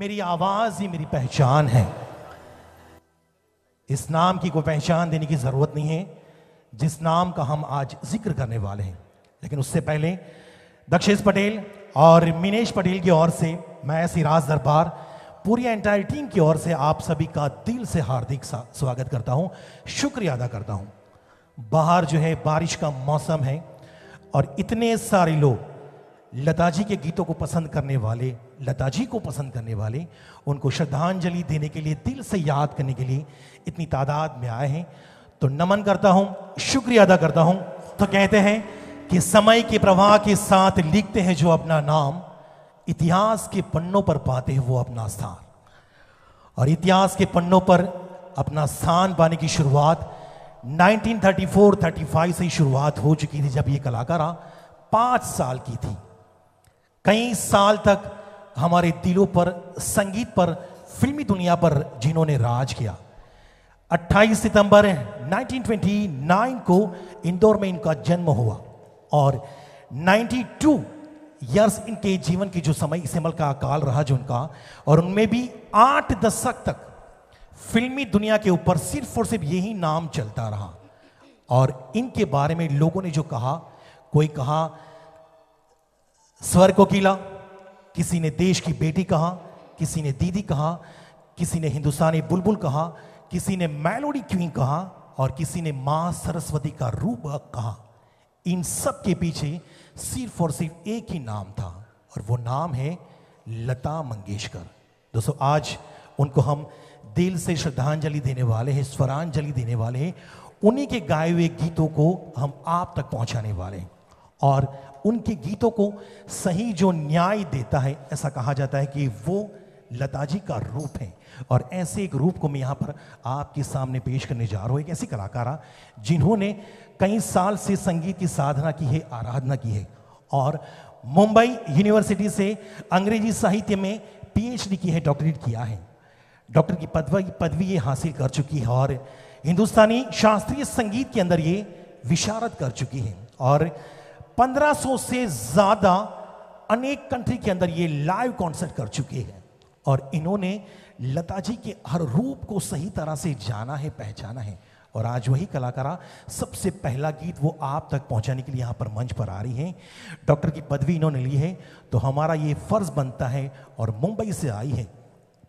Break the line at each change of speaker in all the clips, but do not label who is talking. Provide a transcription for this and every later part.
मेरी आवाज ही मेरी पहचान है। इस नाम की कोई पहचान देने की जरूरत नहीं है जिस नाम का हम आज जिक्र करने वाले हैं। लेकिन उससे पहले दक्षेश पटेल और मिनेश पटेल की ओर से मैं सिराज दरबार पूरी एंटायर टीम की ओर से आप सभी का दिल से हार्दिक स्वागत करता हूं, शुक्रिया अदा करता हूं। बाहर जो है बारिश का मौसम है और इतने सारे लोग लता जी के गीतों को पसंद करने वाले, लता जी को पसंद करने वाले, उनको श्रद्धांजलि देने के लिए, दिल से याद करने के लिए इतनी तादाद में आए हैं, तो नमन करता हूं, शुक्रिया अदा करता हूं। तो कहते हैं कि समय के प्रवाह के साथ लिखते हैं जो अपना नाम, इतिहास के पन्नों पर पाते हैं वो अपना स्थान। और इतिहास के पन्नों पर अपना स्थान पाने की शुरुआत 1934-35 से ही शुरुआत हो चुकी थी, जब ये कलाकार 5 साल की थी। कई साल तक हमारे दिलों पर, संगीत पर, फिल्मी दुनिया पर जिन्होंने राज किया। 28 सितंबर 1929 को इंदौर में इनका जन्म हुआ और 92 इयर्स इनके जीवन की जो समय इस्तेमाल का काल रहा जो उनका, और उनमें भी 8 दशक तक फिल्मी दुनिया के ऊपर सिर्फ और सिर्फ यही नाम चलता रहा। और इनके बारे में लोगों ने जो कहा, कोई कहा स्वर कोकिला, किसी ने देश की बेटी कहा, किसी ने दीदी कहा, किसी ने हिंदुस्तानी बुलबुल कहा, किसी ने मेलोडी क्वीन कहा और किसी ने मां सरस्वती का रूप कहा। इन सब के पीछे सिर्फ और सिर्फ एक ही नाम था और वो नाम है लता मंगेशकर। दोस्तों, आज उनको हम दिल से श्रद्धांजलि देने वाले हैं, स्वरांजलि देने वाले हैं। उन्हीं के गाए हुए गीतों को हम आप तक पहुंचाने वाले हैं और उनके गीतों को सही जो न्याय देता है, ऐसा कहा जाता है कि वो लता जी का रूप है। और ऐसे एक रूप को मैं यहाँ पर आपके सामने पेश करने जा रहा हूँ, एक ऐसी कलाकारा जिन्होंने कई साल से संगीत की साधना की है, आराधना की है और मुंबई यूनिवर्सिटी से अंग्रेजी साहित्य में पीएचडी की है, डॉक्टरेट किया है, डॉक्टर की पदवी ये हासिल कर चुकी है और हिंदुस्तानी शास्त्रीय संगीत के अंदर ये विशारद कर चुकी है और 1500 से ज्यादा अनेक कंट्री के अंदर ये लाइव कॉन्सर्ट कर चुके हैं। और इन्होंने लता जी के हर रूप को सही तरह से जाना है, पहचाना है और आज वही कलाकारा सबसे पहला गीत वो आप तक पहुंचाने के लिए यहाँ पर मंच पर आ रही हैं। डॉक्टर की पदवी इन्होंने ली है तो हमारा ये फर्ज बनता है, और मुंबई से आई है,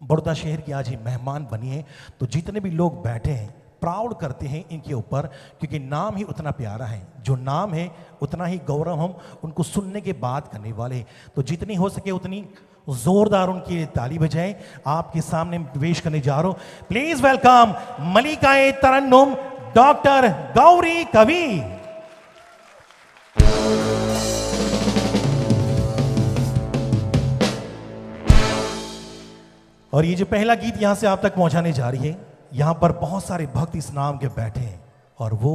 बड़ौदा शहर की आज ये मेहमान बनी है, तो जितने भी लोग बैठे हैं प्राउड करते हैं इनके ऊपर, क्योंकि नाम ही उतना प्यारा है, जो नाम है उतना ही गौरव हम उनको सुनने के बाद करने वाले हैं। तो जितनी हो सके उतनी जोरदार उनकी ताली बजाएं। आपके सामने पेश करने जा रहा हूं, please welcome Malika-e Tarannum doctor Gauri Kavi. और ये जो पहला गीत यहां से आप तक पहुंचाने जा रही है, यहां पर बहुत सारे भक्त इस नाम के बैठे हैं और वो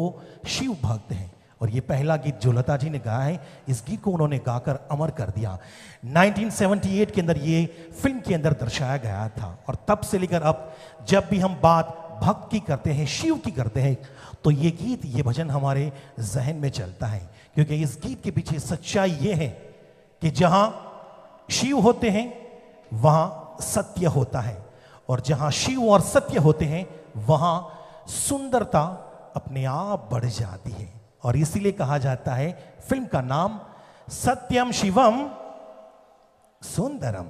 शिव भक्त हैं। और ये पहला गीत जो लता जी ने गाया है, इस गीत को उन्होंने गाकर अमर कर दिया। 1978 के अंदर ये फिल्म के अंदर दर्शाया गया था और तब से लेकर अब जब भी हम बात भक्त की करते हैं, शिव की करते हैं, तो ये गीत, ये भजन हमारे जहन में चलता है, क्योंकि इस गीत के पीछे सच्चाई ये है कि जहां शिव होते हैं वहां सत्य होता है और जहां शिव और सत्य होते हैं वहां सुंदरता अपने आप बढ़ जाती है। और इसीलिए कहा जाता है फिल्म का नाम सत्यम शिवम सुंदरम।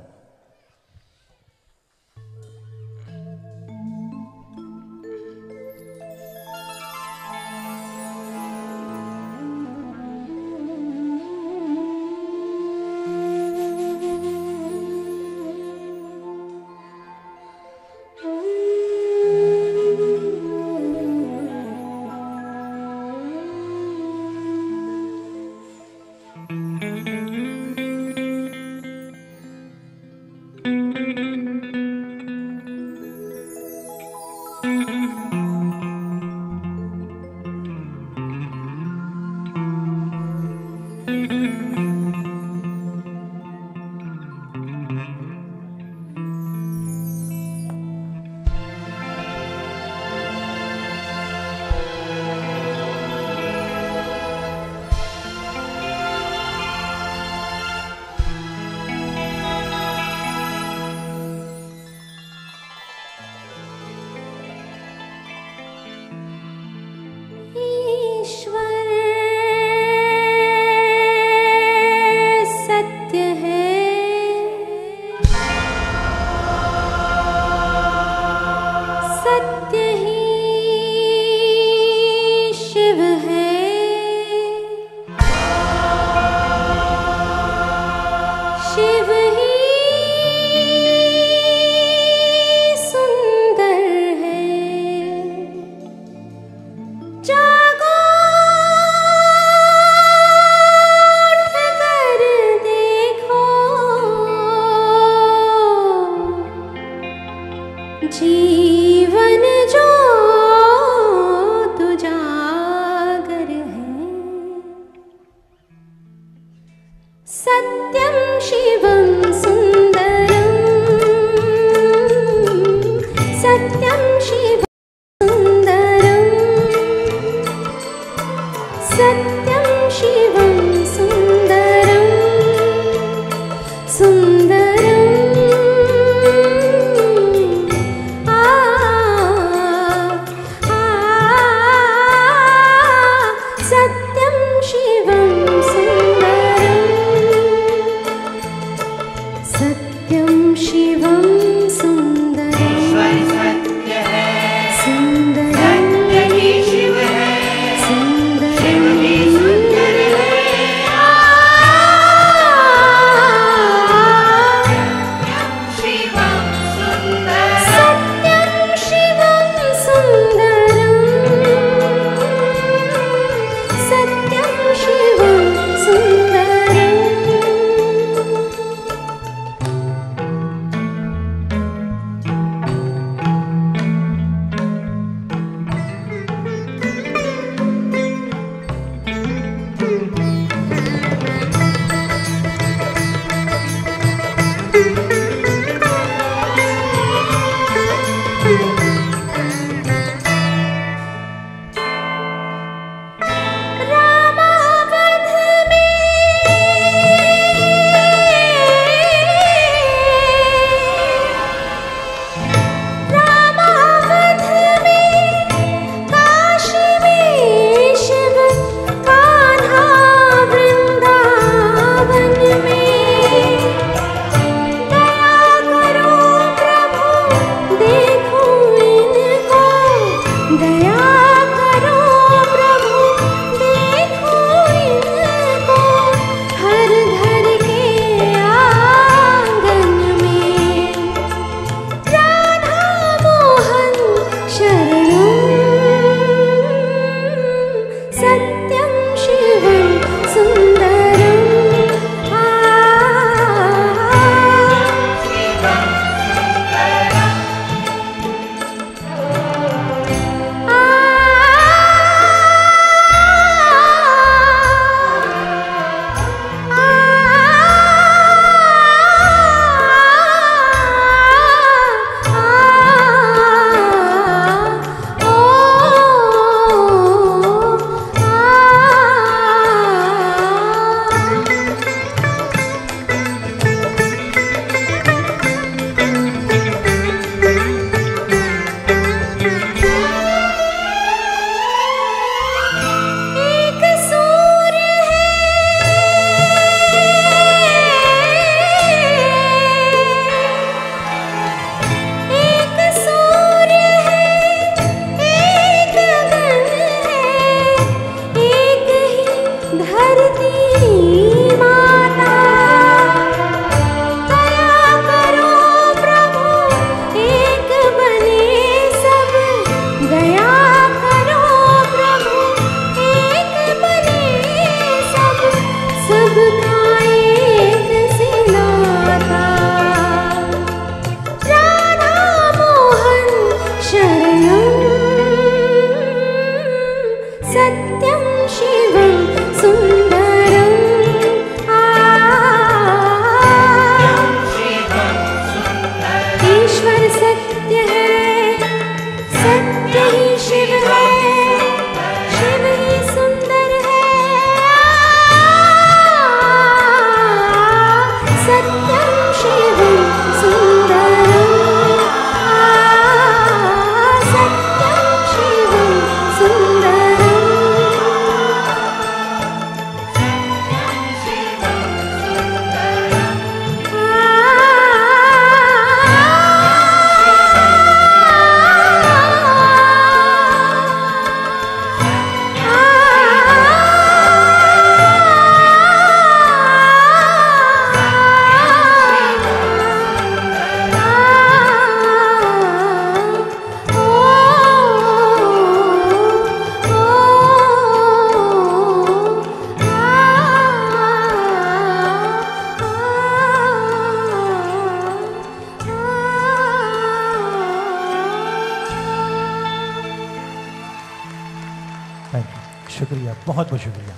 शुक्रिया, बहुत बहुत शुक्रिया।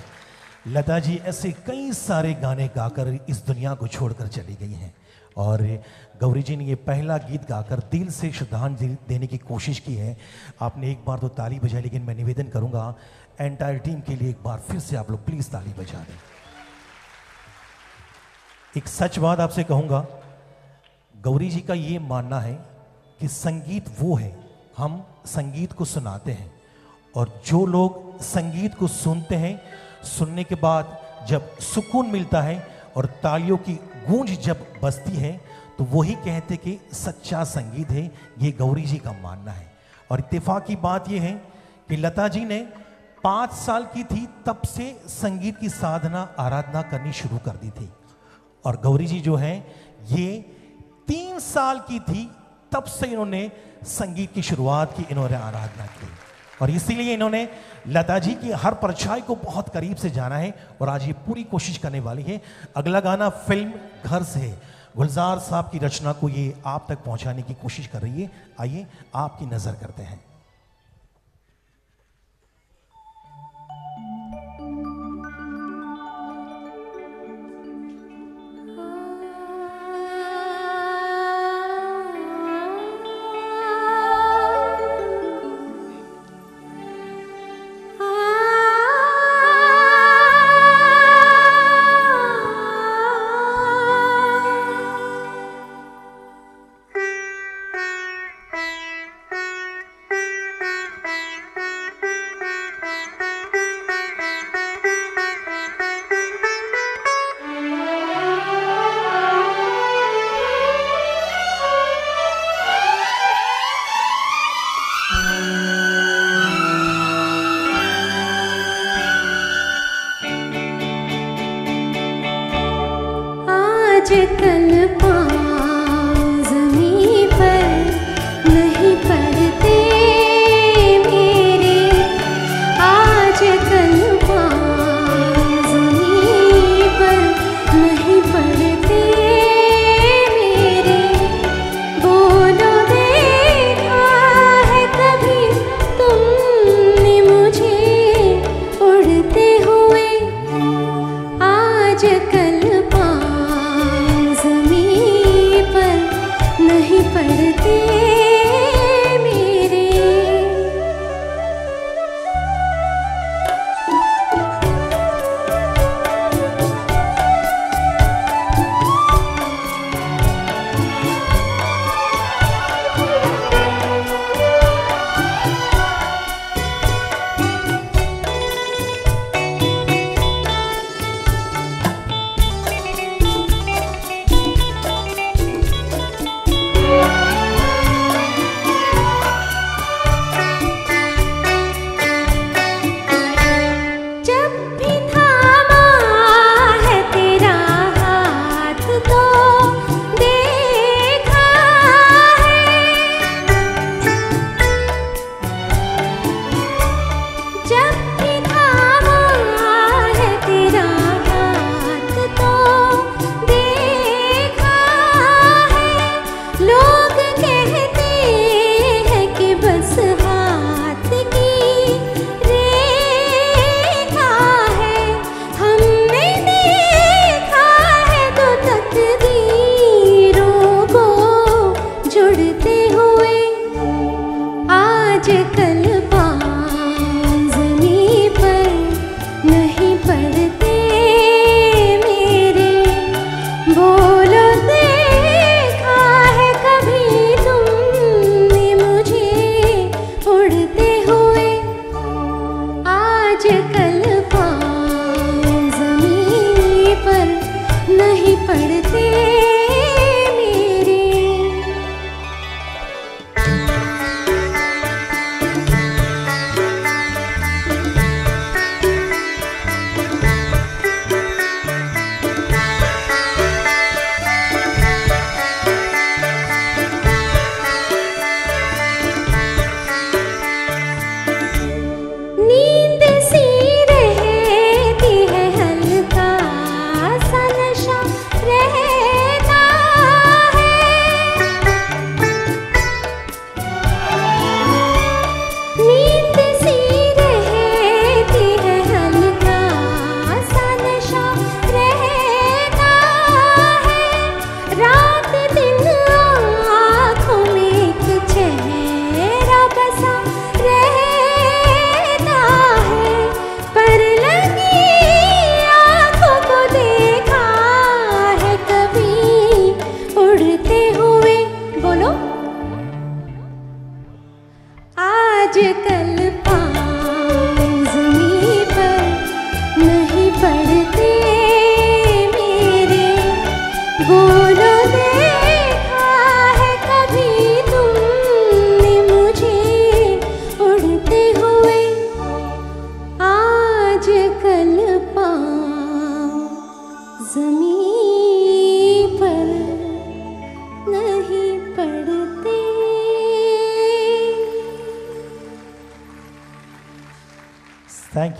लता जी ऐसे कई सारे गाने गाकर इस दुनिया को छोड़कर चली गई हैं और गौरी जी ने ये पहला गीत गाकर दिल से श्रद्धांजलि देने की कोशिश की है। आपने एक बार तो ताली बजाई, लेकिन मैं निवेदन करूंगा एंटायर टीम के लिए एक बार फिर से आप लोग प्लीज ताली बजा दें। एक सच बात आपसे कहूंगा, गौरी जी का ये मानना है कि संगीत वो है, हम संगीत को सुनाते हैं और जो लोग संगीत को सुनते हैं, सुनने के बाद जब सुकून मिलता है और तालियों की गूंज जब बजती है तो वही कहते कि सच्चा संगीत है। ये गौरी जी का मानना है। और इत्तेफाक की बात यह है कि लता जी ने 5 साल की थी तब से संगीत की साधना आराधना करनी शुरू कर दी थी और गौरी जी जो है ये 3 साल की थी तब से इन्होंने संगीत की शुरुआत की, इन्होंने आराधना की और इसीलिए इन्होंने लता जी की हर परछाई को बहुत करीब से जाना है और आज ये पूरी कोशिश करने वाली है। अगला गाना फिल्म घर से गुलजार साहब की रचना को ये आप तक पहुंचाने की कोशिश कर रही है। आइए आपकी नजर करते हैं।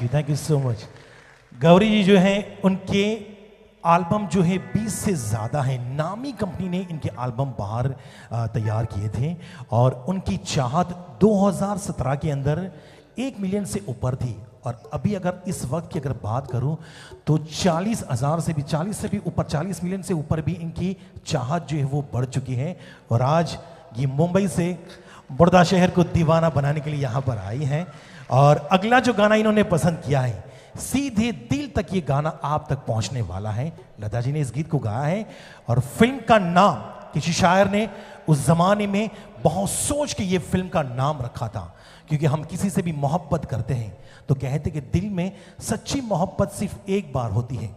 Thank you so much. Gauri ji जो हैं उनके एल्बम जो है 20 से ज़्यादा है, नामी कंपनी ने इनके एल्बम बाहर तैयार किए थे और उनकी चाहत 2017 के अंदर 1 मिलियन से ऊपर थी और अभी अगर इस वक्त की अगर बात करूं तो 40,000 से भी 40 से भी ऊपर 40 मिलियन से ऊपर भी इनकी चाहत जो है वो बढ़ चुकी है और आज ये मुंबई से बड़ौदा शहर को दीवाना बनाने के लिए यहाँ पर आई हैं। और अगला जो गाना इन्होंने पसंद किया है सीधे दिल तक, ये गाना आप तक पहुंचने वाला है। लता जी ने इस गीत को गाया है और फिल्म का नाम किसी शायर ने उस जमाने में बहुत सोच के ये फिल्म का नाम रखा था, क्योंकि हम किसी से भी मोहब्बत करते हैं तो कहते कि दिल में सच्ची मोहब्बत सिर्फ एक बार होती है।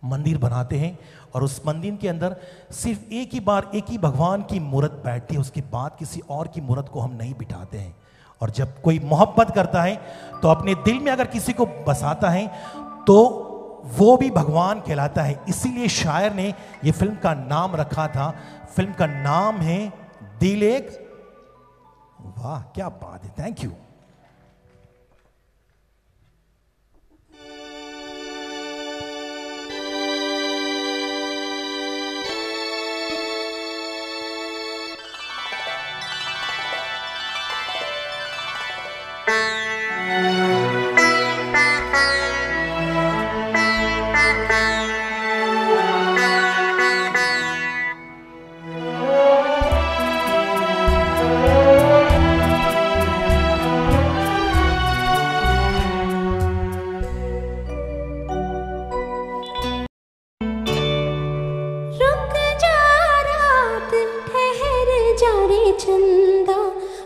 मंदिर बनाते हैं और उस मंदिर के अंदर सिर्फ एक ही बार एक ही भगवान की मूर्त बैठती है, उसके बाद किसी और की मूर्त को हम नहीं बिठाते हैं। और जब कोई मोहब्बत करता है तो अपने दिल में अगर किसी को बसाता है तो वो भी भगवान कहलाता है। इसीलिए शायर ने ये फिल्म का नाम रखा था। फिल्म का नाम है दिल एक। वाह क्या बात है, थैंक यू।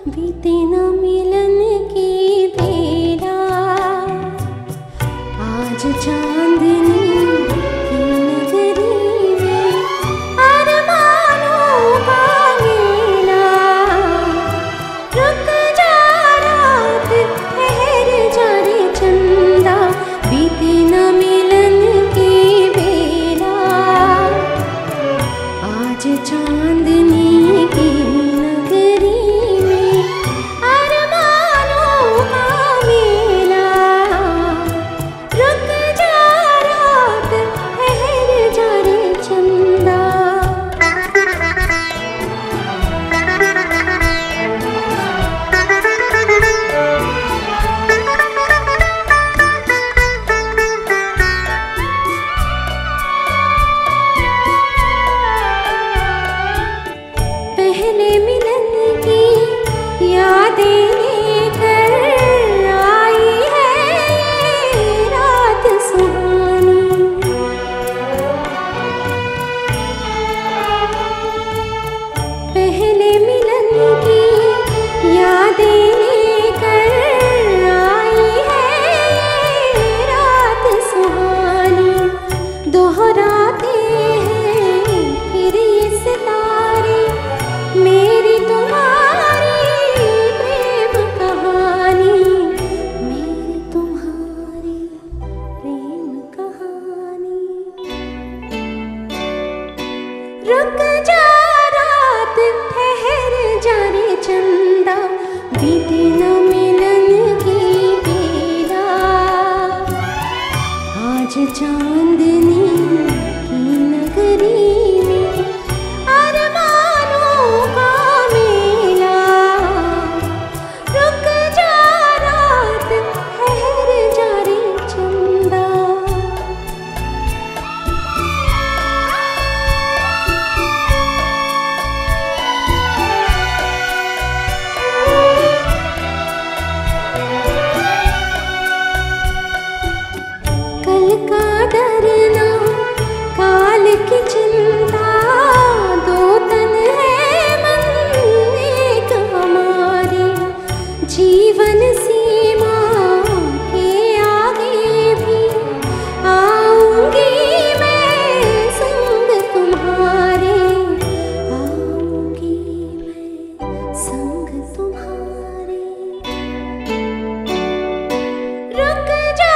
बीते न मिलन की बेला, आज चांदनी की नगरी में अरमानों का मेला। रुक जा रात ठहर जा रे चंदा, बीते न मिलन की बेला, आज चांदनी की रुक जा रात ठहर जा रे चंदा, बीते न मिलन की बेला, आज चांदनी की नगरी में अरमानों का मेला। रुक जा रात ठहर जा रे चंदा। डरना काल की चिंता, दो तन है मन एक हमारे, जीवन सीमा के आगे भी आऊंगी मैं संग तुम्हारे, आऊंगी मैं संग तुम्हारे। रुक जा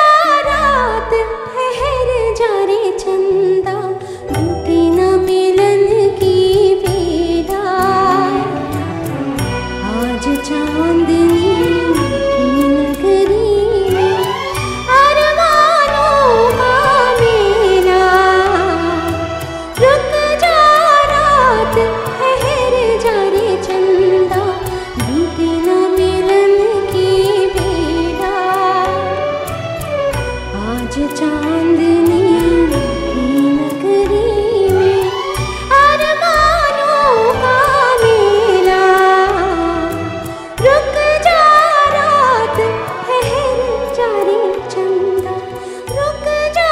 रात ठहर जा रे चंदा, बीते न मिलन की बेला, आज चांदनी की नगरी में अरमानों का मेला। रुक जा रात ठहर जा रे चंदा, बीते न मिलन की बेला, आज चांदनी की नगरी में अरमानों का मेला। रुक जा रात ठहर जा रे चंदा, रुक जा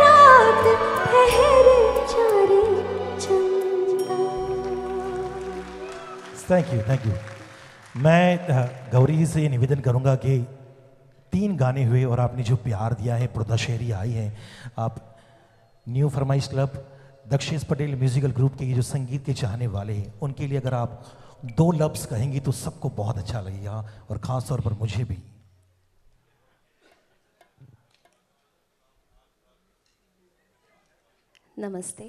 रात ठहर जा रे चंदा।
Thank you, thank you. मैं गौरी जी से ये निवेदन करूंगा कि 3 गाने हुए और आपने जो प्यार दिया है, प्रोदशेरी आई है, आप न्यू फरमाइश club Dakshesh Patel musical group के ये जो संगीत के चाहने वाले हैं, उनके लिए अगर आप 2 लफ्ज़ कहेंगी तो सबको बहुत अच्छा लगेगा, और ख़ास तौर पर मुझे भी।
नमस्ते।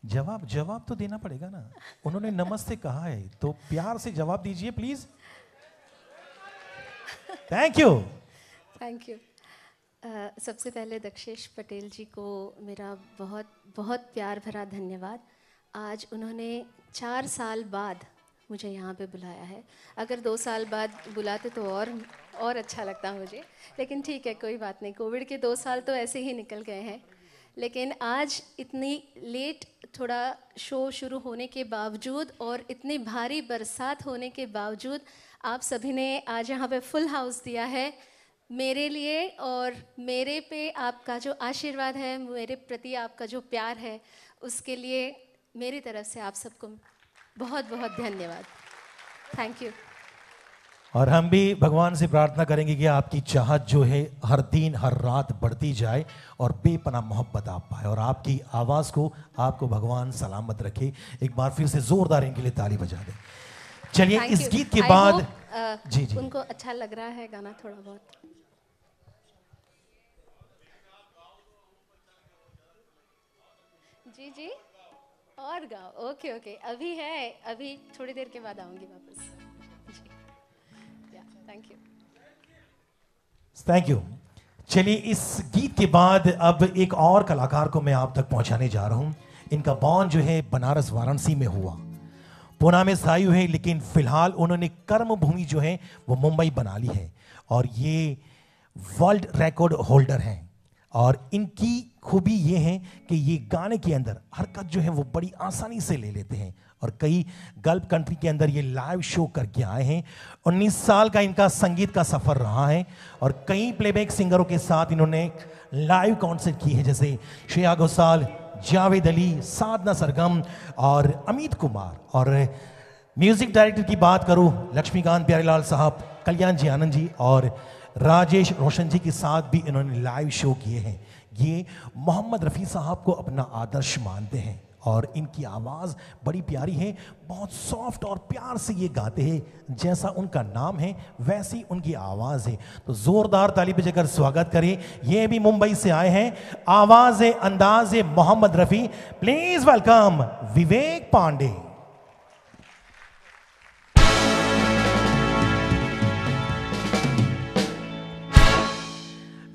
जवाब तो देना पड़ेगा ना। उन्होंने नमस्ते कहा है तो प्यार से जवाब दीजिए please. Thank you.
Thank you. सबसे पहले दक्षेश पटेल जी को मेरा बहुत बहुत प्यार भरा धन्यवाद। आज उन्होंने 4 साल बाद मुझे यहाँ पे बुलाया है। अगर 2 साल बाद बुलाते तो और अच्छा लगता मुझे, लेकिन ठीक है, कोई बात नहीं। कोविड के 2 साल तो ऐसे ही निकल गए हैं, लेकिन आज इतनी लेट थोड़ा शो शुरू होने के बावजूद और इतनी भारी बरसात होने के बावजूद आप सभी ने आज यहाँ पे फुल हाउस दिया है मेरे लिए, और मेरे पे आपका जो आशीर्वाद है, मेरे प्रति आपका जो प्यार है, उसके लिए मेरी तरफ से आप सबको बहुत बहुत धन्यवाद। Thank you.
और हम भी भगवान से प्रार्थना करेंगे कि आपकी चाहत जो है हर दिन हर रात बढ़ती जाए और बेपनाह मोहब्बत आप पाए, और आपकी आवाज़ को आपको भगवान सलामत रखे। एक बार फिर से जोरदार इनके लिए ताली बजा दें। चलिए इस गीत के बाद
जी उनको अच्छा लग रहा है गाना थोड़ा बहुत। जी जी और गाओ। ओके ओके, अभी है, अभी थोड़ी देर के बाद आऊंगी वापस। Thank you.
Thank you. चलिए इस गीत के बाद अब एक और कलाकार को मैं आप तक पहुंचाने जा रहा हूं। इनका बॉर्न जो है बनारस वाराणसी में हुआ, पुणे में स्थायी हुए, लेकिन फिलहाल उन्होंने कर्म भूमि जो है वो मुंबई बना ली है, और ये वर्ल्ड रिकॉर्ड होल्डर हैं। और इनकी खूबी ये है कि ये गाने के अंदर हरकत जो है वो बड़ी आसानी से ले लेते हैं, और कई गल्फ कंट्री के अंदर ये लाइव शो करके आए हैं। 19 साल का इनका संगीत का सफर रहा है, और कई प्लेबैक सिंगरों के साथ इन्होंने लाइव कॉन्सर्ट की है, जैसे श्रेया घोषाल, जावेद अली, साधना सरगम और अमित कुमार। और म्यूजिक डायरेक्टर की बात करूं, लक्ष्मीकांत प्यारेलाल साहब, कल्याण जी आनंद जी और राजेश रोशन जी के साथ भी इन्होंने लाइव शो किए हैं। ये मोहम्मद रफ़ी साहब को अपना आदर्श मानते हैं, और इनकी आवाज़ बड़ी प्यारी है, बहुत सॉफ्ट और प्यार से ये गाते हैं। जैसा उनका नाम है वैसी उनकी आवाज़ है। तो ज़ोरदार ताली बजाकर स्वागत करें। ये भी मुंबई से आए हैं, आवाज़ अंदाज Mohammed Rafi. Please welcome Vivek Pandey.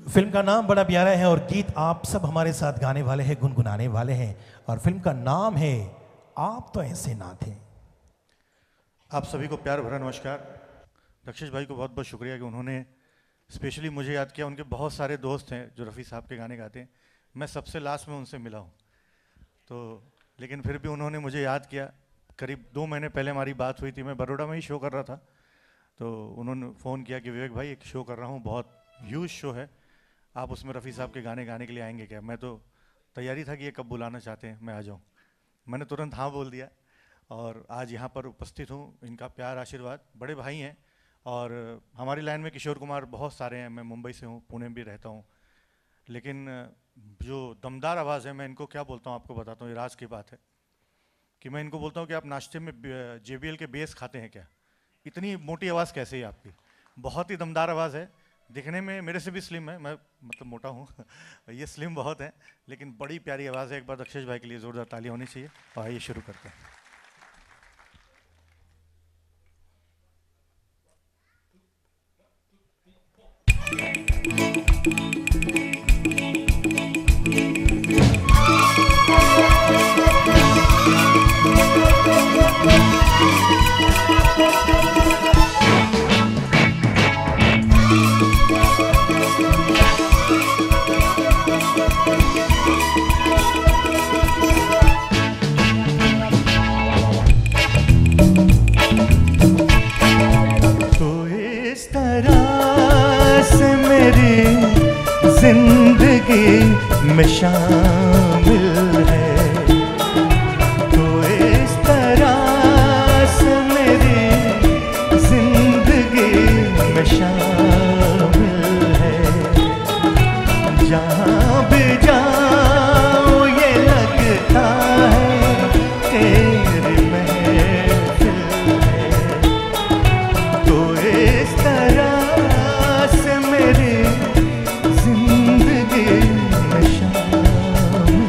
Film का नाम बड़ा प्यारा है, और गीत आप सब हमारे साथ गाने वाले हैं, गुनगुनाने वाले हैं, और फिल्म का नाम है आप तो ऐसे ना थे।
आप सभी को प्यार भरा नमस्कार। दक्षेश भाई को बहुत बहुत शुक्रिया कि उन्होंने स्पेशली मुझे याद किया। उनके बहुत सारे दोस्त हैं जो रफ़ी साहब के गाने गाते हैं, मैं सबसे लास्ट में उनसे मिला हूँ, तो लेकिन फिर भी उन्होंने मुझे याद किया। करीब 2 महीने पहले हमारी बात हुई थी, मैं बड़ौदा में ही शो कर रहा था, तो उन्होंने फ़ोन किया कि विवेक भाई एक शो कर रहा हूँ, बहुत ह्यूज शो है, आप उसमें रफ़ी साहब के गाने गाने के लिए आएंगे क्या? मैं तो तैयारी था कि ये कब बुलाना चाहते हैं, मैं आ जाऊँ। मैंने तुरंत हाँ बोल दिया, और आज यहाँ पर उपस्थित हूँ। इनका प्यार आशीर्वाद, बड़े भाई हैं, और हमारी लाइन में किशोर कुमार बहुत सारे हैं। मैं मुंबई से हूँ, पुणे में भी रहता हूँ, लेकिन जो दमदार आवाज़ है, मैं इनको क्या बोलता हूँ आपको बताता हूँ। ये राज की बात है कि मैं इनको बोलता हूँ कि आप नाश्ते में JBL के बेस खाते हैं क्या? इतनी मोटी आवाज़ कैसे है आपकी? बहुत ही दमदार आवाज़ है। दिखने में मेरे से भी स्लिम है, मैं मतलब मोटा हूँ ये स्लिम बहुत है, लेकिन बड़ी प्यारी आवाज़ है। एक बार दक्षेश भाई के लिए ज़ोरदार ताली होनी चाहिए। और आइए शुरू करते हैं।
जिंदगी में शामिल है, तो इस तरह से मेरी जिंदगी में शामिल है। जहाँ भी जाऊँ ये लगता है तेरी महफिल है, तो इस तरह से मेरी जिंदगी में शामिल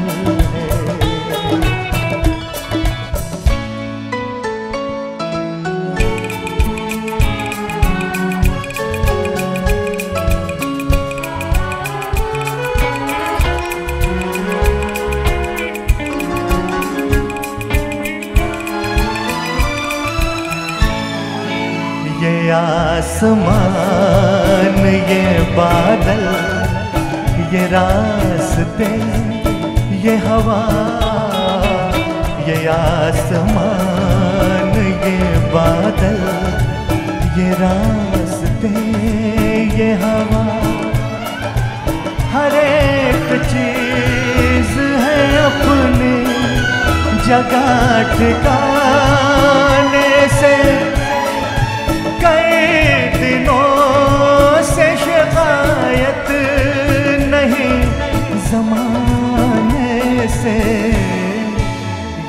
आसमान ये बादल, ये रास्ते ये हवा, ये आसमान ये बादल, ये रास्ते ये हवा, हर एक चीज है अपनी जगह ठिकाने से। कई दिनों से शिकायत नहीं ज़माने से।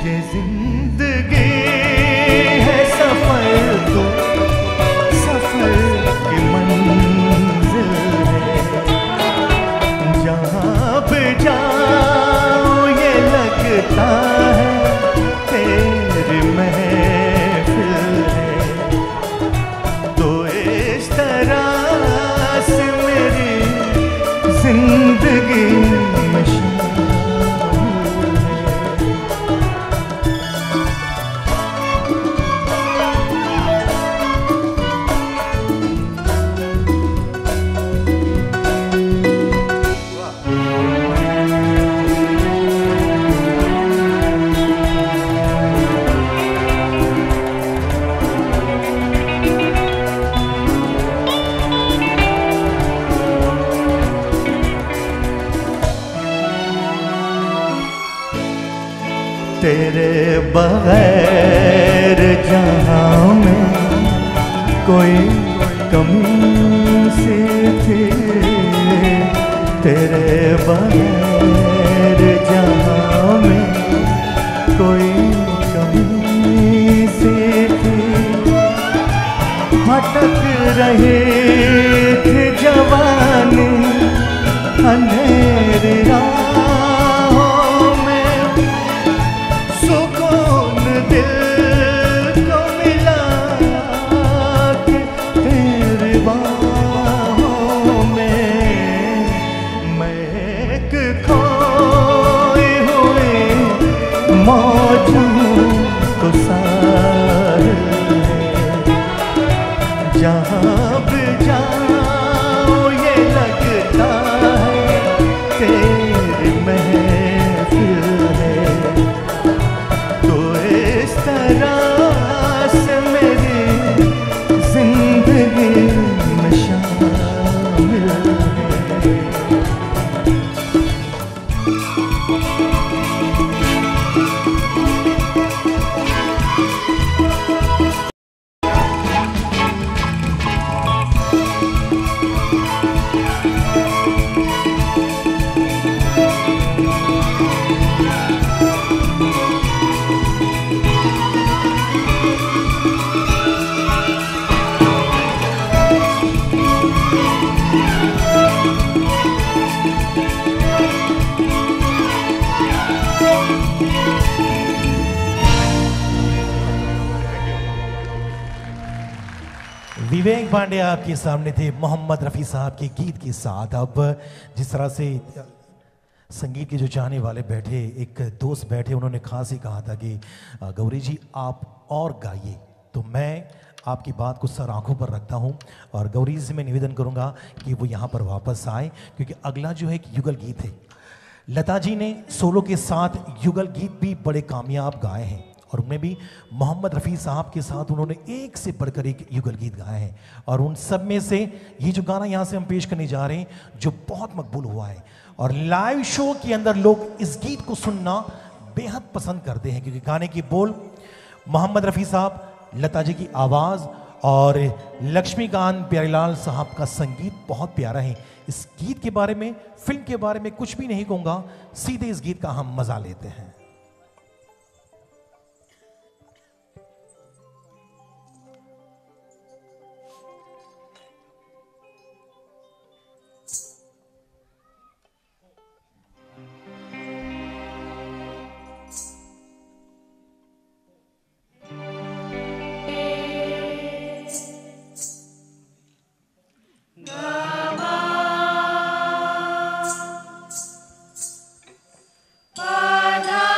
ये जिंदगी है सफर तो सफर की मंजिल है। जहाँ भी जाओ ये लगता है तेरी महफिल है। तो इस तरह से मेरी जिंदगी में तेरे बगैर जहाँ में कोई कमी सी थी। तेरे बगैर जहाँ में कोई कमी सी थी। भटक रही थी जवानी अंधेरी राहों में। सुकून दिल को मिला के तेरी बाहों में। मैं एक खोई हुई मौजूद तो साहिल है। जहाँ भी जाओ ये लगता है तेरी महफिल है। तो इस तरह से मेरी जिंदगी में शामिल है।
विवेक पांडे आपके सामने थे मोहम्मद रफ़ी साहब के गीत के साथ। अब जिस तरह से संगीत के जो चाहने वाले बैठे, एक दोस्त बैठे, उन्होंने खास ही कहा था कि गौरी जी आप और गाइए। तो मैं आपकी बात को सर आंखों पर रखता हूं और गौरी जी से मैं निवेदन करूंगा कि वो यहाँ पर वापस आए, क्योंकि अगला जो है एक युगल गीत है। लता जी ने सोलो के साथ युगल गीत भी बड़े कामयाब गाए हैं और उनमें भी मोहम्मद रफ़ी साहब के साथ उन्होंने एक से बढ़कर एक युगल गीत गाए हैं। और उन सब में से ये जो गाना यहाँ से हम पेश करने जा रहे हैं जो बहुत मकबूल हुआ है और लाइव शो के अंदर लोग इस गीत को सुनना बेहद पसंद करते हैं, क्योंकि गाने की बोल मोहम्मद रफ़ी साहब, लता जी की आवाज़ और लक्ष्मीकांत प्यारीलाल साहब का संगीत बहुत प्यारा है। इस गीत के बारे में, फिल्म के बारे में कुछ भी नहीं कहूँगा, सीधे इस गीत का हम मजा लेते हैं।
Bye.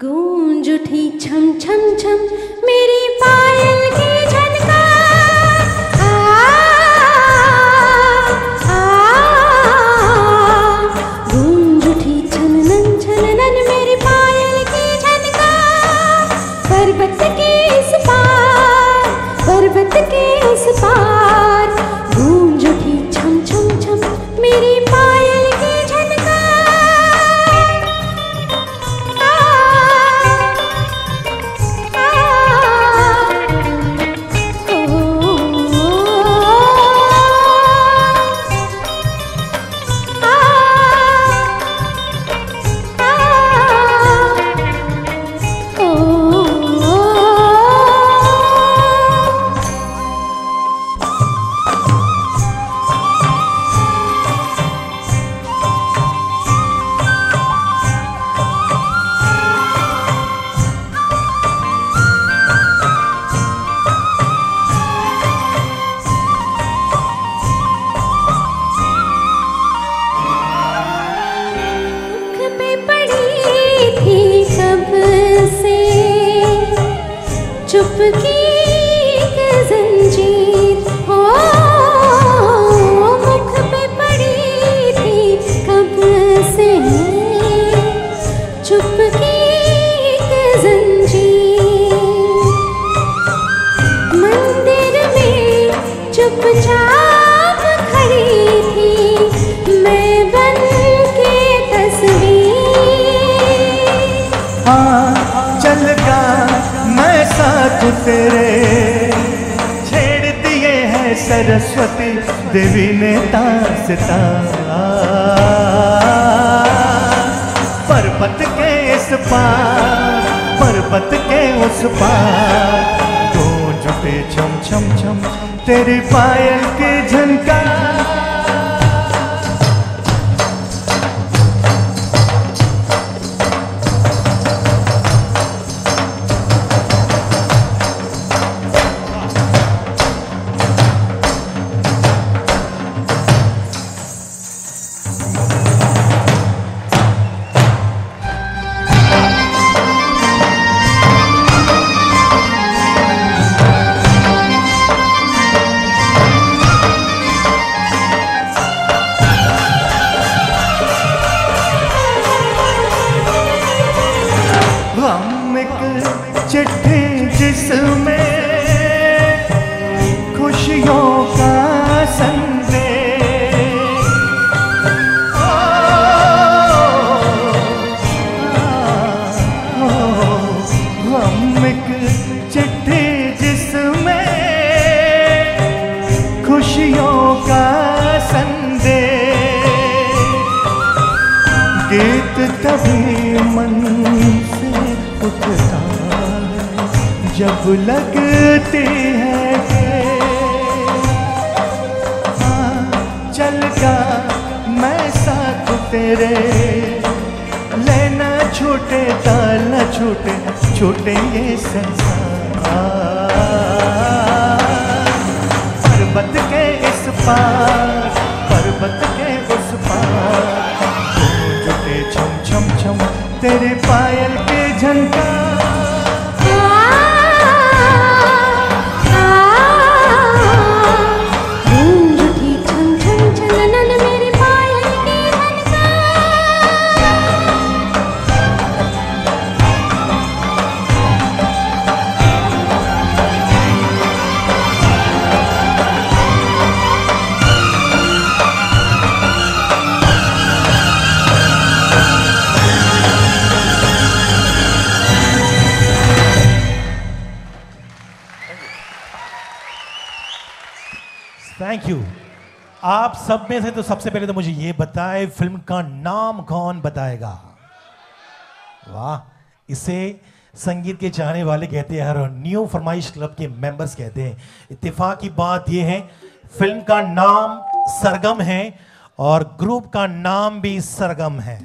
गूंज उठी छम छम छम मेरी पायल की झनकार, गूंज उठी छननन छननन मेरी पायल की झनकार, पर्वत के इस पार, पर्वत के उस पार, गूंज उठी छम छम छम मेरी पायल की चुपकी एक जंजीर हो, मुख पे पड़ी थी कब से चुपकी एक जंजीर, मंदिर में चुपचाप खड़ी थी मैं बन के तस्वीर।
चल गा मैं साथ तेरे, छेड़ दिए हैं सरस्वती देवी ने तार से तार, पर्वत के इस पार, पर्वत के उस पार, गूंज उठे छम छम छम तेरी पायल की झनकार। हम एक चिट्ठी जिसमें खुशियों का संदेश, हम एक चिट्ठी जिसमें खुशियों का संदेश, गीत तभी मन उठता जब लगती है चल गा मैं साथ तेरे, लेना छूटे ताल न छूटे छूटे ये संसार, पर्वत के इस पार, पर्वत के उस पार, जुटे छम छम छम तेरे पायल के झनकार।
Thank you. आप सब में से तो सबसे पहले तो मुझे ये बताए फिल्म का नाम कौन बताएगा? वाह, इसे संगीत के चाहने वाले कहते हैं और न्यू फरमाइश क्लब के मेंबर्स कहते हैं। इत्तेफाक की बात यह है फिल्म का नाम सरगम है और ग्रुप का नाम भी सरगम है।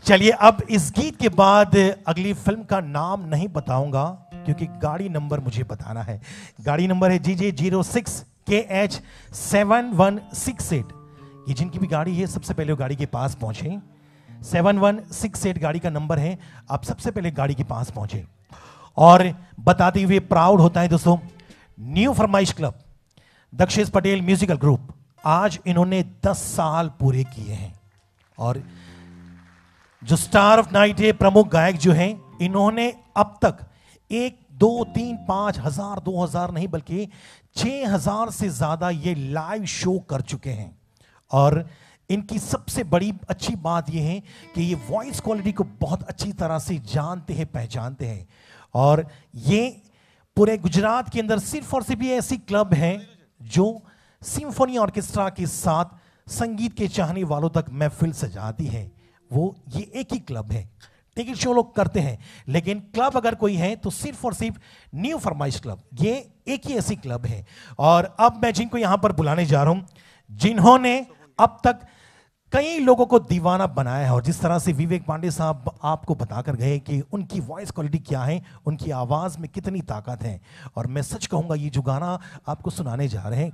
चलिए अब इस गीत के बाद अगली फिल्म का नाम नहीं बताऊंगा क्योंकि गाड़ी नंबर मुझे बताना है। गाड़ी नंबर है GJ06KH7168। ये जिनकी भी गाड़ी है सबसे पहले वो गाड़ी के पास पहुंचे 7168 गाड़ी का नंबर है। आप सबसे पहले गाड़ी के पास पहुंचे और बताते हुए प्राउड होता है दोस्तों, न्यू फरमाइश club Dakshesh Patel musical group, आज इन्होंने 10 साल पूरे किए हैं। और जो स्टार ऑफ नाइट है, प्रमुख गायक जो हैं, इन्होंने अब तक 1, 2, 3, 5 हजार, 2000 नहीं बल्कि 6000 से ज्यादा ये लाइव शो कर चुके हैं। और इनकी सबसे बड़ी अच्छी बात यह है कि ये वॉइस क्वालिटी को बहुत अच्छी तरह से जानते हैं, पहचानते हैं। और ये पूरे गुजरात के अंदर सिर्फ और सिर्फ ये ऐसी क्लब है जो सिम्फनी ऑर्केस्ट्रा के साथ संगीत के चाहने वालों तक महफिल सजाती है। वो ये एक ही क्लब है। टिकट शो लोग करते हैं, लेकिन क्लब अगर कोई है तो सिर्फ और सिर्फ न्यू फरमाइश क्लब, ये एक ही ऐसी क्लब है। और अब मैं जिनको यहां पर बुलाने जा रहा हूं, जिन्होंने अब तक कई लोगों को दीवाना बनाया है, और जिस तरह से विवेक पांडे साहब आपको बताकर गए कि उनकी वॉइस क्वालिटी क्या है, उनकी आवाज में कितनी ताकत है। और मैं सच कहूंगा, ये जो गाना आपको सुनाने जा रहे हैं,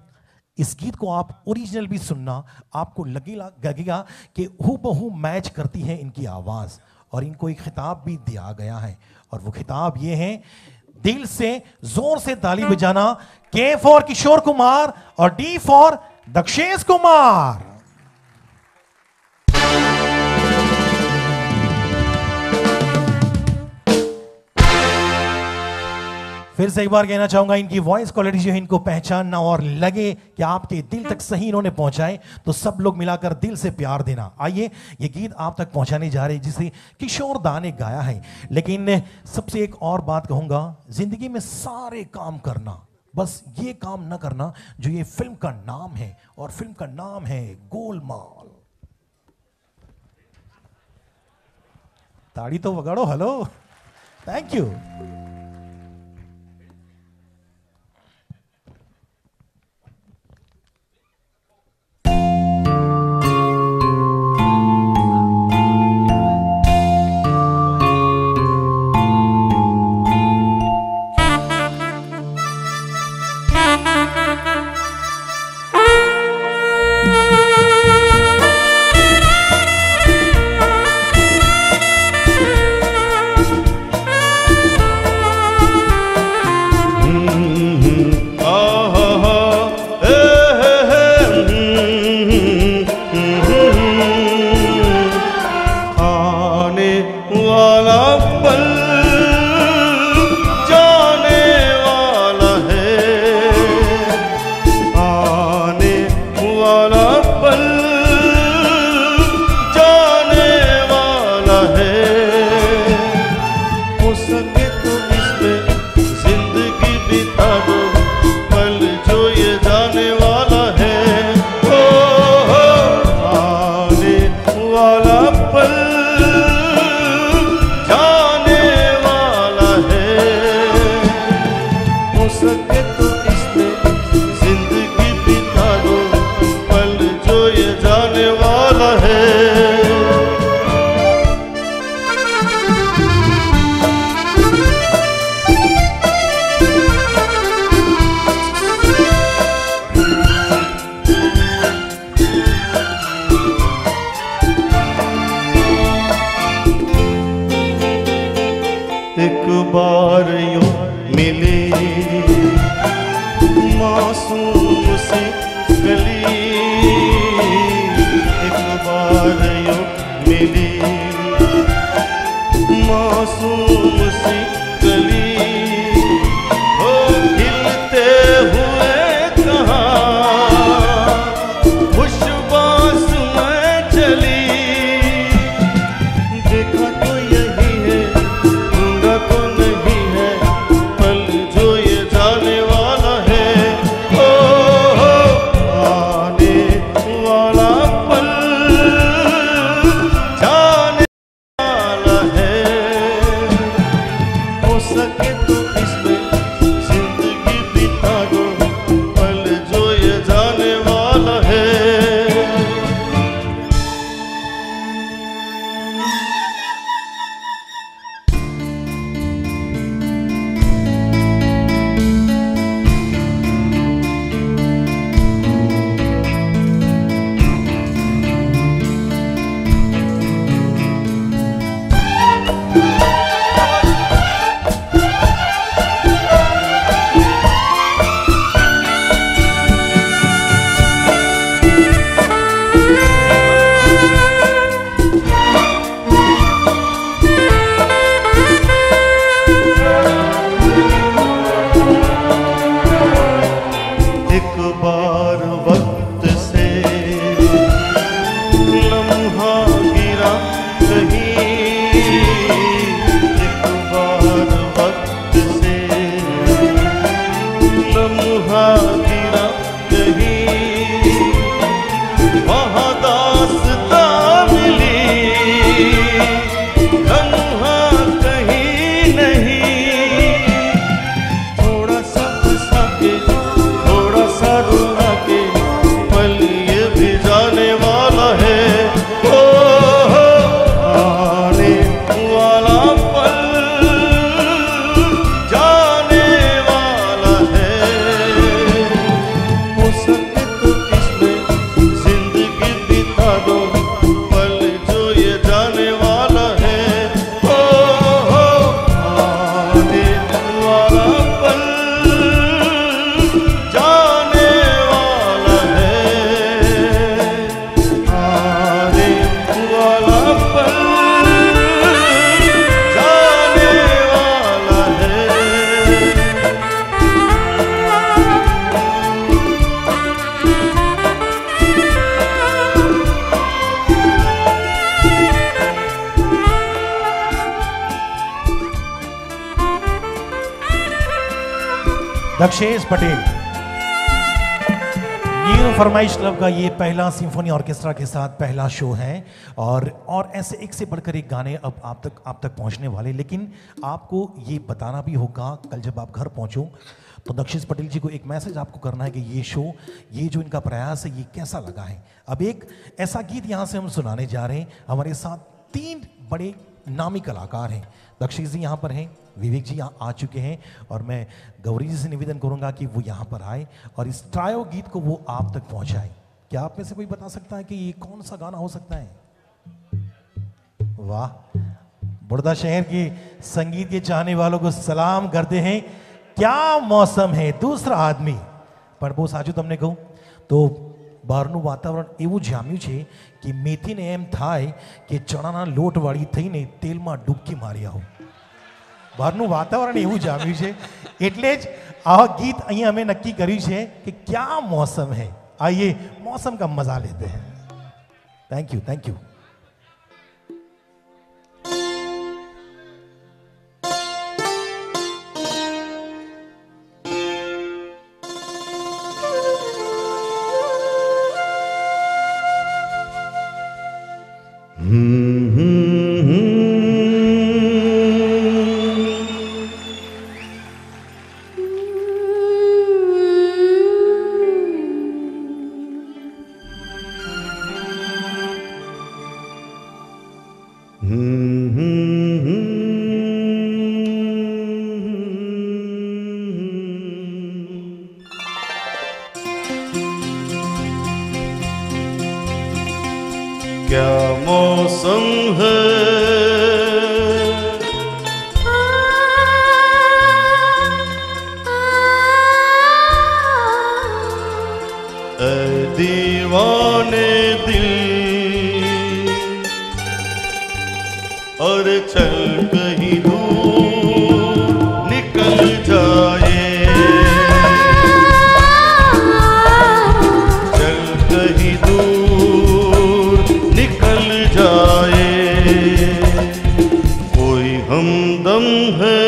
इस गीत को आप ओरिजिनल भी सुनना, आपको लगेगा कि हूबहू मैच करती है इनकी आवाज। और इनको एक खिताब भी दिया गया है, और वो खिताब ये है, दिल से जोर से ताली बजाना, के फॉर किशोर कुमार और डी फॉर दक्षेश कुमार। फिर से एक बार कहना चाहूंगा, इनकी वॉइस क्वालिटी जो है, इनको पहचानना और लगे कि आपके दिल तक सही इन्होंने पहुंचाए, तो सब लोग मिलाकर दिल से प्यार देना। आइए, ये गीत आप तक पहुंचाने जा रहे हैं जिसे किशोर दा ने गाया है। लेकिन सबसे एक और बात कहूंगा, जिंदगी में सारे काम करना, बस ये काम ना करना जो ये फिल्म का नाम है, और फिल्म का नाम है गोलमाल। ताड़ी तो वगाड़ो, हेलो, थैंक यू।
जा
दक्षेश पटेल। न्यू फरमाइश क्लब का ये पहला सिम्फनी ऑर्केस्ट्रा के साथ पहला शो है और ऐसे एक से बढ़कर एक गाने अब आप तक पहुंचने वाले। लेकिन आपको ये बताना भी होगा कल जब आप घर पहुंचो तो दक्षेश पटेल जी को एक मैसेज आपको करना है कि ये शो, ये जो इनका प्रयास है, ये कैसा लगा है। अब एक ऐसा गीत यहाँ से हम सुनाने जा रहे हैं। हमारे साथ 3 बड़े नामी कलाकार हैं। दक्षेश जी यहाँ पर हैं, विवेक जी यहाँ आ चुके हैं और मैं गौरी जी से निवेदन करूँगा कि वो यहाँ पर आए और इस ट्रायो गीत को वो आप तक पहुँचाए। क्या आप में से कोई बता सकता है कि ये कौन सा गाना हो सकता है? वाह, बड़ौदा शहर के संगीत के चाहने वालों को सलाम करते हैं। क्या मौसम है। दूसरा आदमी પણ બહુ સાચું તમને કહું તો બહારનું વાતાવરણ એવું જામ્યું છે કે મેથીને એમ થાય કે ચણાના લોટવાળી થઈને તેલમાં ડૂબકી મારી આવો। બહારનું વાતાવરણ એવું જામ્યું છે એટલે જ આ ગીત અહીંયા અમે નક્કી કર્યું છે કે क्या मौसम है। आइए मौसम का मजा लेते हैं। Thank you, thank you.
क्या मौसम है, ऐ दीवाने दिल, और चल कहीं दूर निकल जाए, चल कहीं दूर निकल जाए, कोई हमदम है,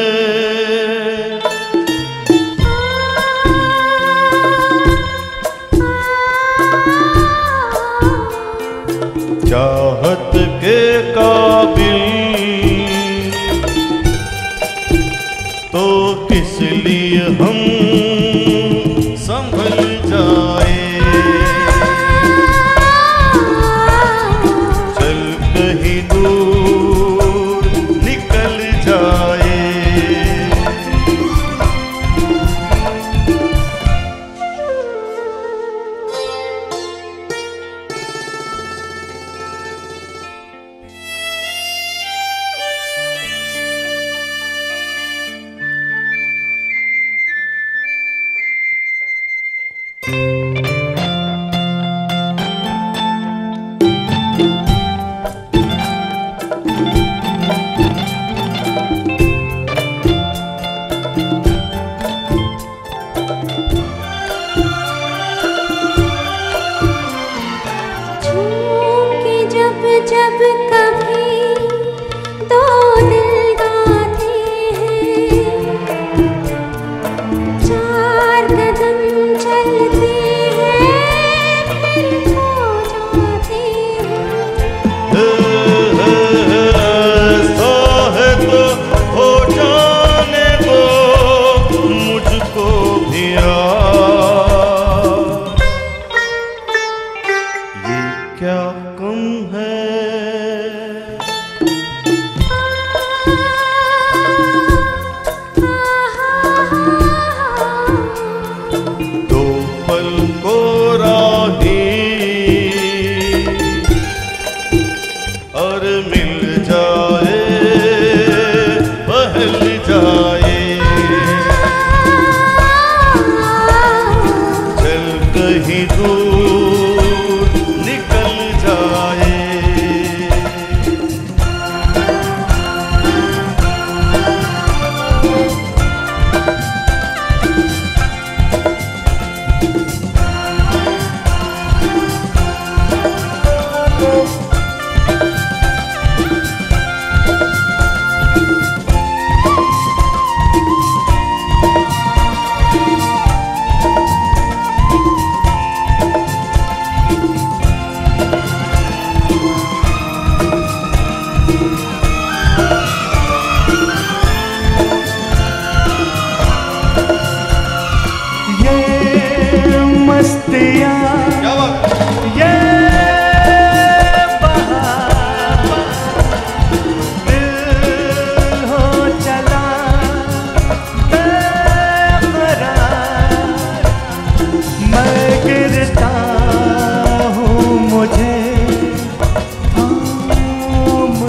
चाहत के काबिल तो किस लिए हम संभल जाए, चल कहीं दूर निकल जाए,
जब कभी दो दिल गाते हैं, 4 कदम चलते हैं फिर खो जाते हैं,
ऐसा है तो हो जाने दो मुझको भी ये क्या कम है, दो पल को राही और मिल जाए बहल जाए, चल कहीं दूर निकल जाए,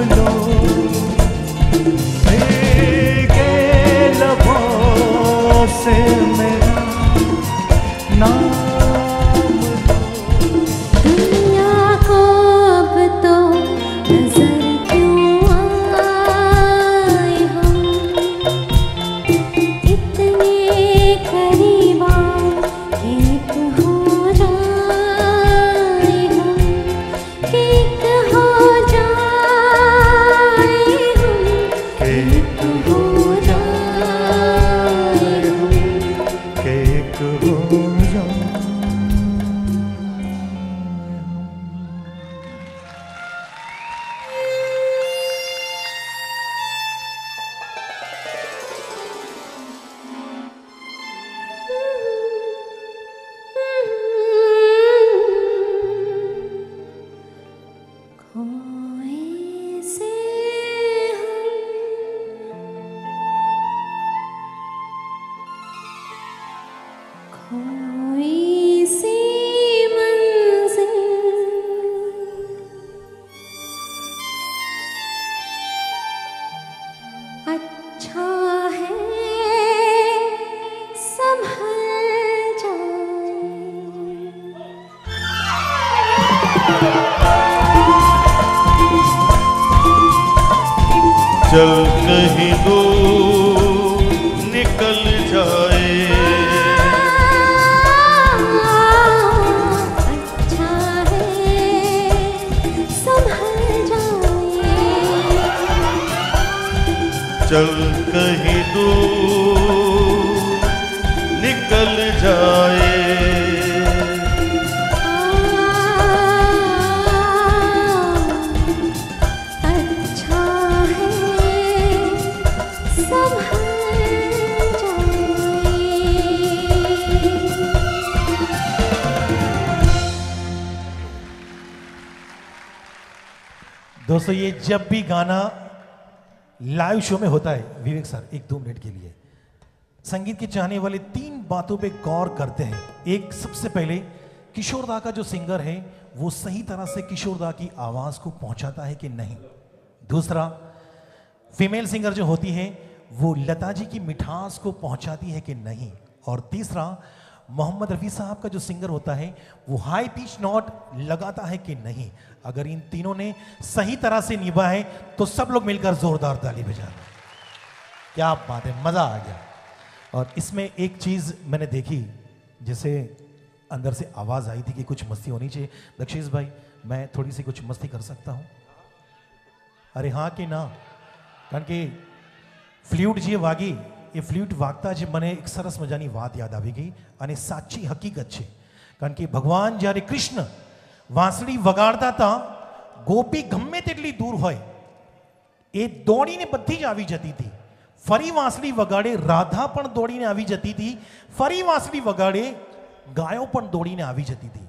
लो, भीगे लबों से मेरा नाम लो।
दुनिया को अब तो नजर क्यों आए हम, इतने करीब आए एक हो जाए हम, एक हो जाए हम,
एक हो जाए हम, एक हो जाए।
खोए से खोई सी मंजिल, अच्छा है संभल जाए।
चल कहीं दूर निकल जाए,
अच्छा है संभल जाए।
चल कहीं दूर निकल जाए।
अच्छा है संभल जाए।
दोस्तों ये जब भी गाना लाइव शो में होता है, विवेक सर एक 2 मिनट के लिए संगीत के चाहने वाले 3 बातों पे गौर करते हैं। एक, सबसे पहले किशोर दा का जो सिंगर है वो सही तरह से किशोर दा की आवाज को पहुंचाता है कि नहीं। दूसरा, फीमेल सिंगर जो होती है वो लता जी की मिठास को पहुंचाती है कि नहीं। और तीसरा, मोहम्मद रफ़ी साहब का जो सिंगर होता है वो हाई पिच नोट लगाता है कि नहीं। अगर इन तीनों ने सही तरह से निभा है तो सब लोग मिलकर जोरदार ताली बजाएं। क्या बात है, मजा आ गया। और इसमें एक चीज मैंने देखी, जैसे अंदर से आवाज आई थी कि कुछ मस्ती होनी चाहिए। दक्षेश भाई, मैं थोड़ी सी कुछ मस्ती कर सकता हूं? अरे हाँ कि ना? कारण કે ફ્લ્યુટ જે વાગી એ ફ્લ્યુટ વાગતા જ મને એક સરસ મજાની વાત યાદ આવી ગઈ અને સાચી હકીકત છે। કારણ કે ભગવાન જ્યારે કૃષ્ણ વાંસળી વગાડતા હતા, ગોપી ગમે તેટલી દૂર હોય એ દોડીને બધી જ આવી જતી હતી। ફરી વાંસળી વગાડે, રાધા પણ દોડીને આવી જતી હતી। ફરી વાંસળી વગાડે, ગાયો પણ દોડીને આવી જતી હતી।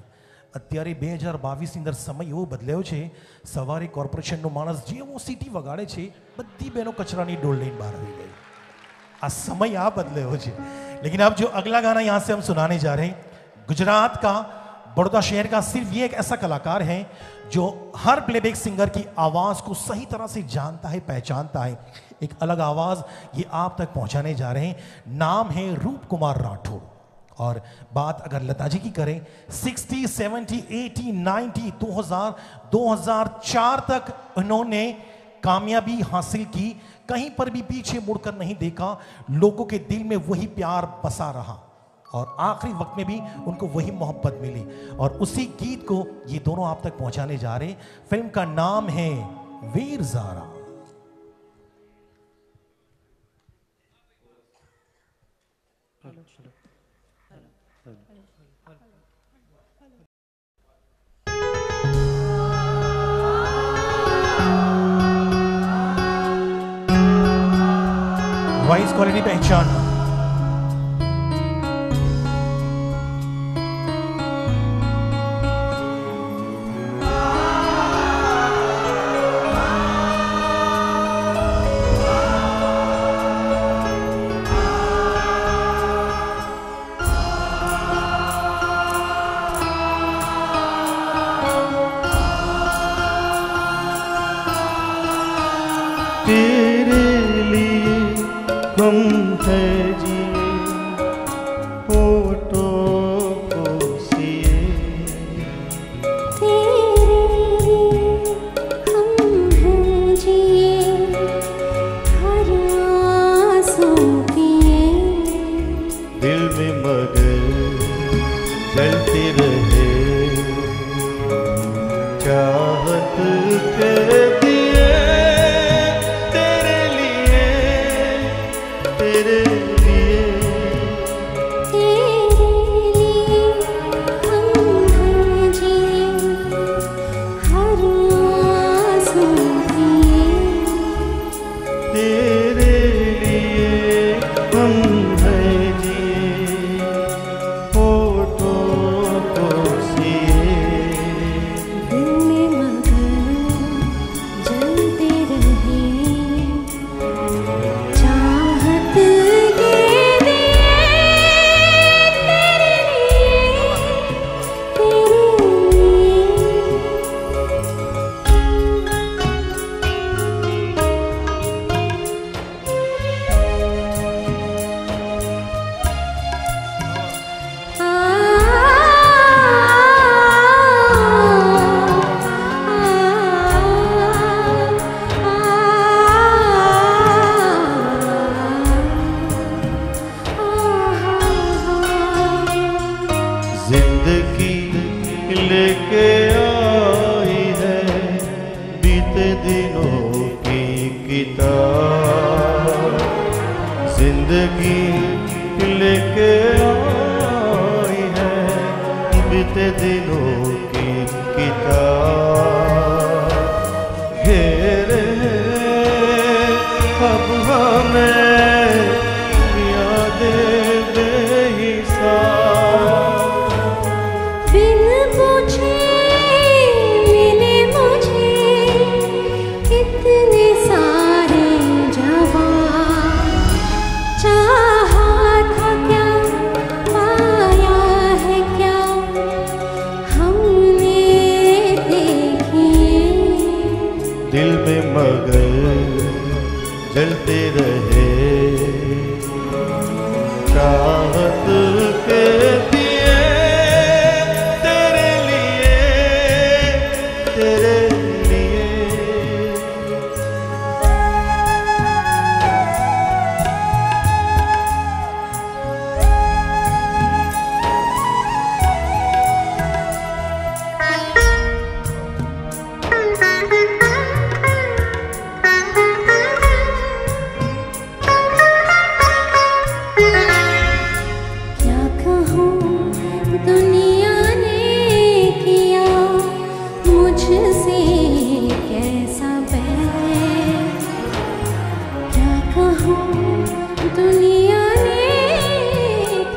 અત્યારે 2022 ની અંદર સમય એવો બદલાયો છે, સવારે કોર્પોરેશનનો માણસ જેવો સીટી વગાડે છે, બધી બહેનો કચરાની ડોલ લઈને બહાર આવી ગઈ। આ समय આ બદલાયો છે। लेकिन अब जो अगला गाना यहाँ से हम सुनाने जा रहे हैं, गुजरात का, बड़ौदा शहर का सिर्फ ये एक ऐसा कलाकार है जो हर प्लेबैक सिंगर की आवाज को सही तरह से जानता है, पहचानता है। एक अलग आवाज ये आप तक पहुंचाने जा रहे हैं। नाम है रूप कुमार राठौड़। और बात अगर लता जी की करें, 60, 70, 80, 90, 2000, 2004 तक उन्होंने कामयाबी हासिल की। कहीं पर भी पीछे मुड़कर नहीं देखा, लोगों के दिल में वही प्यार बसा रहा और आखिरी वक्त में भी उनको वही मोहब्बत मिली। और उसी गीत को ये दोनों आप तक पहुंचाने जा रहे हैं। फिल्म का नाम है वीर ज़ारा। वॉइस क्वालिटी पहचान।
तेरे लिए हम हैं जिए होठों को सिए।
तेरे लिए हम हैं जिए हर आंसू पिए।
दिल में मगर जलते रहे चाहत के दिए तेरे लिए तेरे लिए।
तेरे लिए हम हैं जिए हर आंसू पिए।
तेरे लिए हम हैं जिए होठों को सिए।
दिल में मगर जलते रहे चाहत के दिए तेरे
जिंदगी लेके आई है बीते दिनों की किताब। जिंदगी लेके आई है बीते दिनों की किताब। घेरे अब हमें यादें बेहिसाब।
बिन पूछे मिले मुझे कितने सारे जवाब। चाहा था क्या पाया है क्या हमने देखिए।
दिल में मगर जलते रहे चाहत के दिए तेरे लिए तेरे लिए।
क्या कहूँ दुनिया ने किया मुझसे कैसा बैर। क्या कहूँ दुनिया ने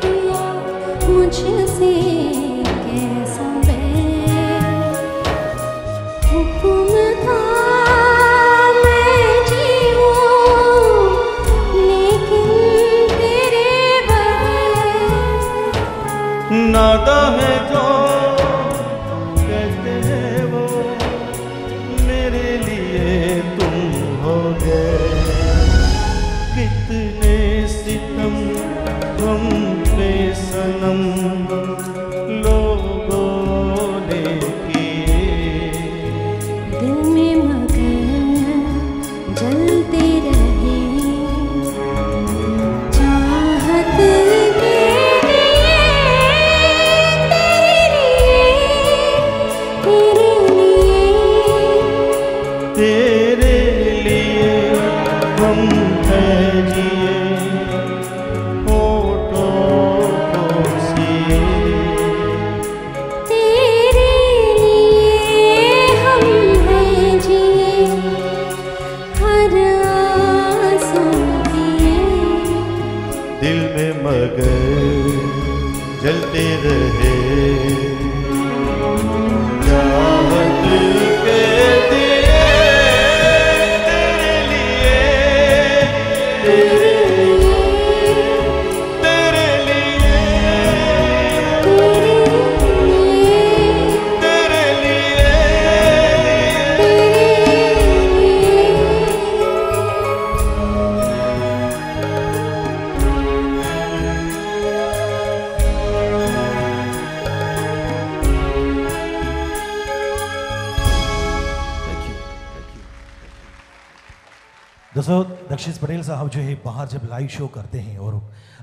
किया मुझसे कैसा बैर। हुक्म था मैं जीऊँ लेकिन तेरे बगैर।
नादा है जो कहते हैं वो मेरे लिए तुम हो गए। कितने सितम हम पे सनम लोगों ने किए।
दिल में मगर जलते रहे चाहत के दिए तेरे लिए
तेरे लिए हम हैं जिए होठों को सिए।
तेरे लिए हम हैं जिए हर आंसू पिए।
दिल में मगर जलते रहे चाहत के दिए तेरे लिए तेरे तेरे लिए तेरे लिए।
दोस्तों दक्षेश पटेल साहब जो है बाहर जब लाइव शो करते हैं और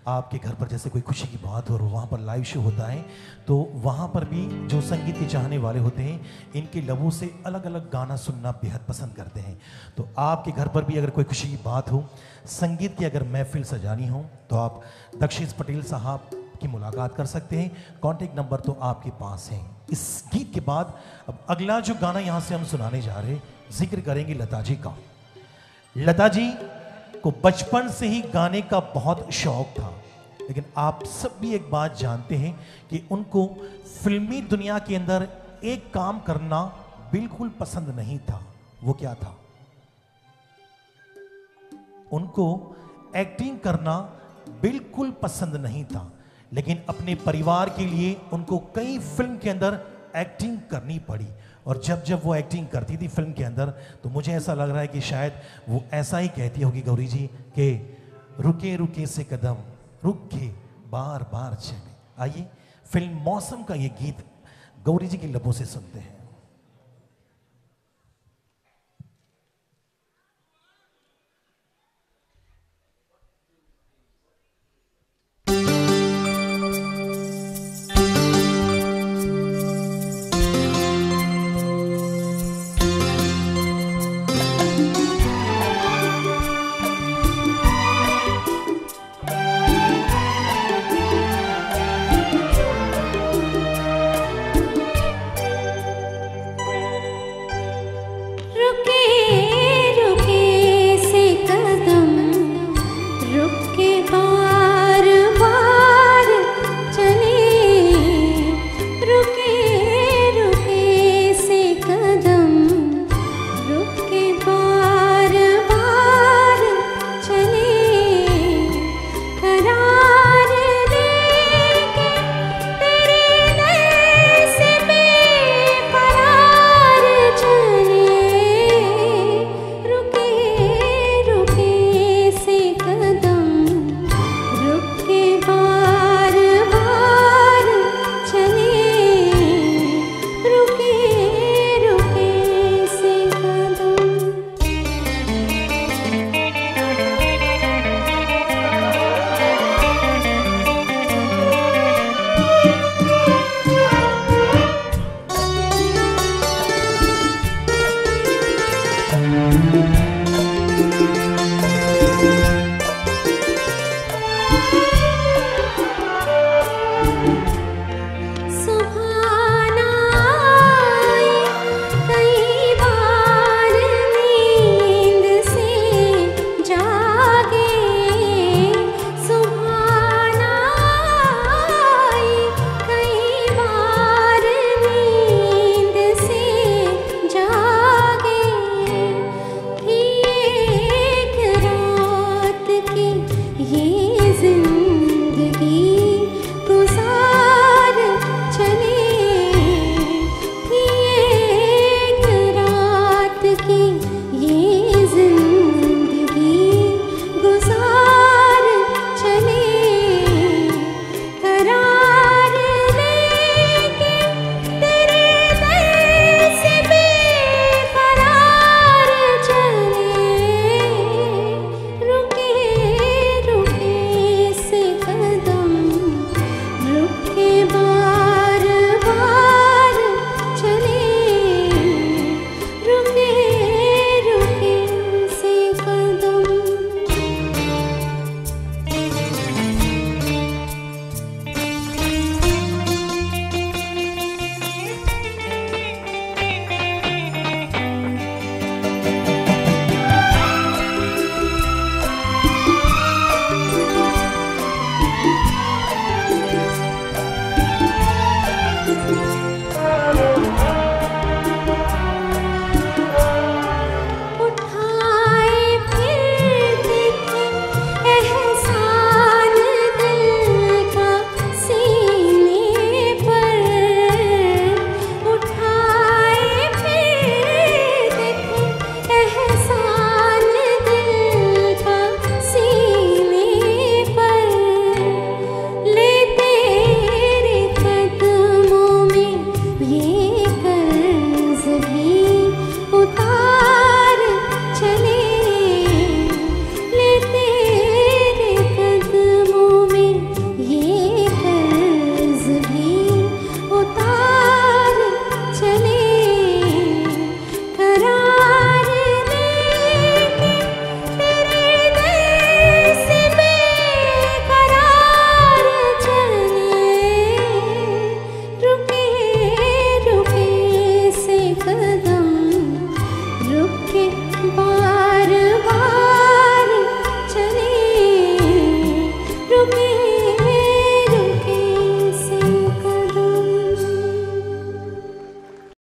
आपके घर पर जैसे कोई खुशी की बात हो और वहाँ पर लाइव शो होता है तो वहाँ पर भी जो संगीत के चाहने वाले होते हैं इनके लबों से अलग अलग गाना सुनना बेहद पसंद करते हैं। तो आपके घर पर भी अगर कोई खुशी की बात हो, संगीत की अगर महफिल सजानी हो तो आप दक्षेश पटेल साहब की मुलाकात कर सकते हैं। कॉन्टेक्ट नंबर तो आपके पास है। इस गीत के बाद अब अगला जो गाना यहाँ से हम सुनाने जा रहे हैं, जिक्र करेंगे लता जी का। लता जी को बचपन से ही गाने का बहुत शौक था, लेकिन आप सब भी एक बात जानते हैं कि उनको फिल्मी दुनिया के अंदर एक काम करना बिल्कुल पसंद नहीं था। वो क्या था? उनको एक्टिंग करना बिल्कुल पसंद नहीं था, लेकिन अपने परिवार के लिए उनको कई फिल्म के अंदर एक्टिंग करनी पड़ी। और जब जब वो एक्टिंग करती थी फिल्म के अंदर तो मुझे ऐसा लग रहा है कि शायद वो ऐसा ही कहती होगी गौरी जी कि रुके रुके से कदम रुक के बार बार चले। आइए फिल्म मौसम का ये गीत गौरी जी की लबों से सुनते हैं।